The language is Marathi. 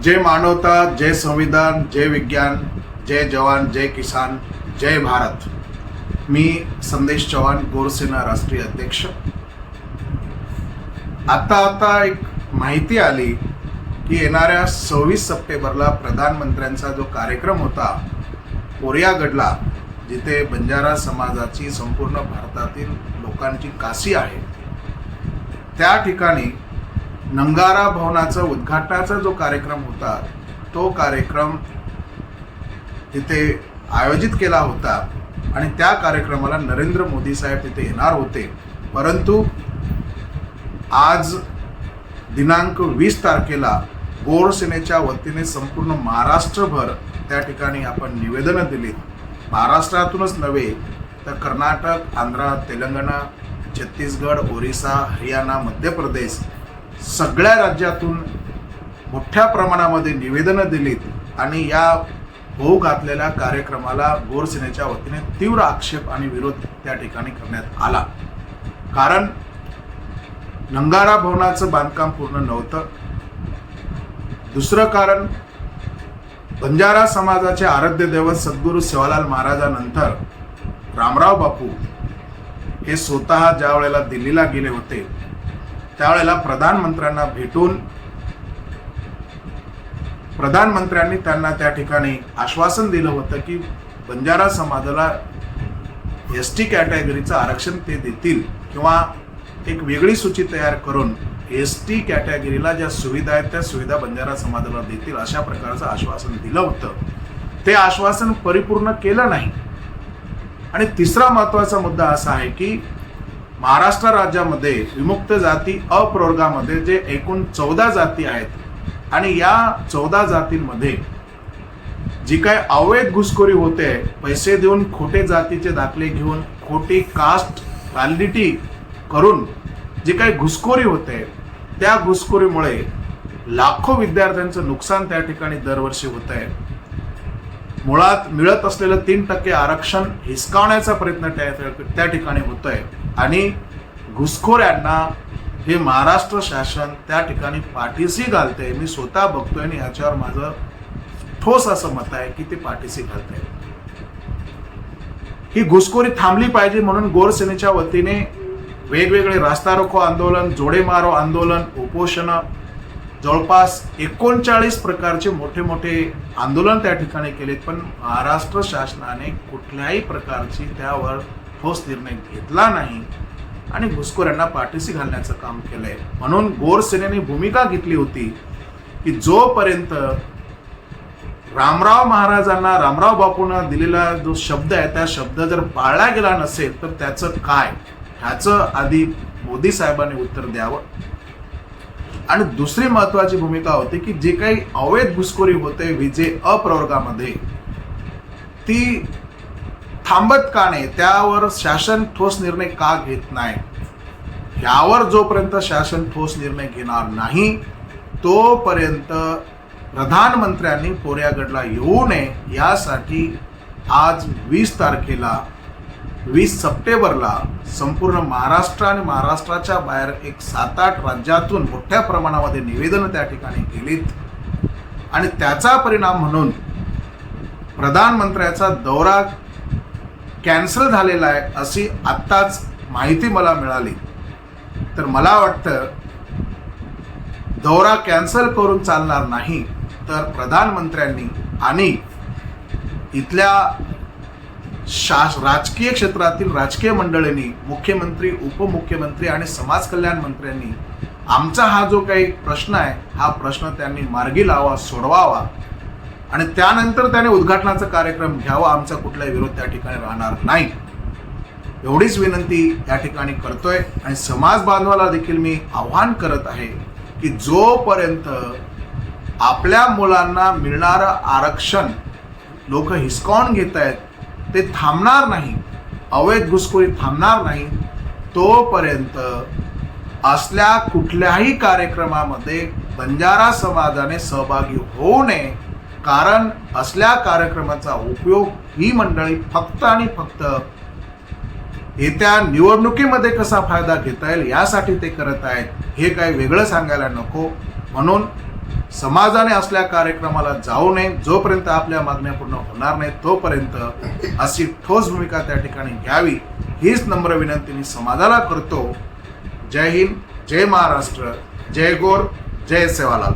जय मानवता, जय संविधान, जय विज्ञान, जय जवान, जय किसान, जय भारत। मी संदेश चव्हाण, गोरसेना राष्ट्रीय अध्यक्ष। आता एक माहिती आली की येणाऱ्या 26 सप्टेंबरला प्रधानमंत्र्यांचा जो कार्यक्रम होता पोरियागडला, जिथे बंजारा समाजाची संपूर्ण भारतातील लोकांची काशी आहे, त्या ठिकाणी नंगारा भवनाचा उद्घाटनाचा जो कार्यक्रम होता, तो कार्यक्रम तिथे आयोजित केला होता आणि त्या कार्यक्रमाला नरेंद्र मोदी साहेब तिथे येणार होते। परंतु आज दिनांक 20 तारखेला गोरसेनेच्या वतीने संपूर्ण महाराष्ट्रभर त्या ठिकाणी आपण निवेदनं दिलीत। महाराष्ट्रातूनच नव्हे तर कर्नाटक, आंध्र, तेलंगणा, छत्तीसगड, ओरिसा, हरियाणा, मध्य प्रदेश सगळ्या राज्यातून मोठ्या प्रमाणामध्ये निवेदनं दिलीत आणि या होऊ घातलेल्या कार्यक्रमाला गोरसेनेच्या वतीने तीव्र आक्षेप आणि विरोध त्या ठिकाणी करण्यात आला। कारण नंगारा भवनाचं बांधकाम पूर्ण नव्हतं। दुसरं कारण, बंजारा समाजाचे आराध्य दैवत सद्गुरू सेवालाल महाराजांनंतर रामराव बापू हे स्वतः ज्या वेळेला दिल्लीला गेले होते, त्यावेळेला प्रधानमंत्र्यांना भेटून प्रधानमंत्र्यांनी त्यांना त्या ठिकाणी आश्वासन दिलं होतं की बंजारा समाजाला एसटी कॅटेगरीचं आरक्षण ते देतील किंवा एक वेगळी सूची तयार करून एसटी कॅटेगरीला ज्या सुविधा आहेत त्या सुविधा बंजारा समाजाला देतील, अशा प्रकारचं आश्वासन दिलं होतं। ते आश्वासन परिपूर्ण केलं नाही। आणि तिसरा महत्त्वाचा मुद्दा असा आहे की महाराष्ट्र राज्यामध्ये विमुक्त जाती अप्रवर्गामध्ये जे एकूण 14 जाती आहेत आणि या 14 जातींमध्ये जी काय अवैध घुसखोरी होते, पैसे देऊन खोटे जातीचे दाखले घेऊन खोटी कास्ट व्हॅलिडिटी करून जी काही घुसखोरी होते, त्या घुसखोरीमुळे लाखो विद्यार्थ्यांचं नुकसान त्या ठिकाणी दरवर्षी होत आहे। मुळात मिळत असलेलं 3% आरक्षण हिसकावण्याचा प्रयत्न त्या ठिकाणी होतोय आणि घुसखोऱ्यांना हे महाराष्ट्र शासन त्या ठिकाणी पाठीशी घालते। मी स्वतः बघतोय आणि याच्यावर माझं ठोस असं मत आहे की ते पाठीशी घालते। ही घुसखोरी थांबली पाहिजे म्हणून गोरसेनेच्या वतीने वेगवेगळे रास्ता रोको आंदोलन, जोडे मारो आंदोलन, उपोषण, जवळपास 39 प्रकारचे मोठे मोठे आंदोलन त्या ठिकाणी केलेत, पण महाराष्ट्र शासनाने कुठल्याही प्रकारची त्यावर ठोस निर्णय घेतला नाही आणि घुसखोऱ्यांना पाठीशी घालण्याचं काम केलंय। म्हणून गोरसेनेने भूमिका घेतली होती की जोपर्यंत रामराव महाराजांना, रामराव बापूंना दिलेला जो शब्द आहे त्या शब्द जर पाळला गेला नसेल तर त्याचं काय, ह्याचं आधी मोदी साहेबांनी उत्तर द्यावं। आणि दुसरी महत्वाची भूमिका होती की जे काही अवैध घुसखोरी होते विजे अप्रवर्गामध्ये, ती थांबत का नाही, त्यावर शासन ठोस निर्णय का घेत नाही, यावर जोपर्यंत शासन ठोस निर्णय घेणार नाही तोपर्यंत प्रधानमंत्र्यांनी पोरियागडला येऊ नये, यासाठी आज 20 तारखेला 20 सप्टेंबरला संपूर्ण महाराष्ट्र आणि महाराष्ट्राच्या बाहेर एक 7-8 राज्यातून मोठ्या प्रमाणामध्ये निवेदनं त्या ठिकाणी केलीत आणि त्याचा परिणाम म्हणून प्रधानमंत्र्याचा दौरा कॅन्सल झालेला आहे अशी आत्ताच माहिती मला मिळाली। तर मला वाटतं दौरा कॅन्सल करून चालणार नाही, तर प्रधानमंत्र्यांनी आणि इथल्या राजकीय क्षेत्रातील राजकीय मंडळींनी, मुख्यमंत्री, उपमुख्यमंत्री आणि समाज कल्याण मंत्र्यांनी आमचा हा जो काही प्रश्न आहे हा प्रश्न त्यांनी मार्गी लावा, सोडवावा आणि त्यानंतर त्याने उद्घाटनाचा कार्यक्रम घ्यावा। आमचा कुठलाही विरोध त्या ठिकाणी राहणार नाही, एवढीच विनंती या ठिकाणी करतोय। आणि समाज बांधवाला देखील मी आव्हान करत आहे की जोपर्यंत आपल्या मुलांना मिळणारं आरक्षण लोक हिसकावून घेत आहेत ते थांबणार नाही, अवैध घुसखोरी थांबणार नाही, तोपर्यंत असल्या कुठल्याही कार्यक्रमामध्ये बंजारा समाजाने सहभागी होऊ नये। कारण असल्या कार्यक्रमाचा उपयोग ही मंडळी फक्त आणि फक्त येत्या निवडणुकीमध्ये कसा फायदा घेता येईल यासाठी ते करत आहेत, हे काही वेगळं सांगायला नको। म्हणून समाजाने असल्या कार्यक्रमाला जाऊ नये. जोपर्यंत आपल्या मागण्या पूर्ण होणार नाहीत तोपर्यंत अशी ठोस भूमिका त्या ठिकाणी घ्यावी हीच नम्र विनंती मी समाजाला करतो. जय हिंद, जय महाराष्ट्र, जय गौर, जय सेवालाल.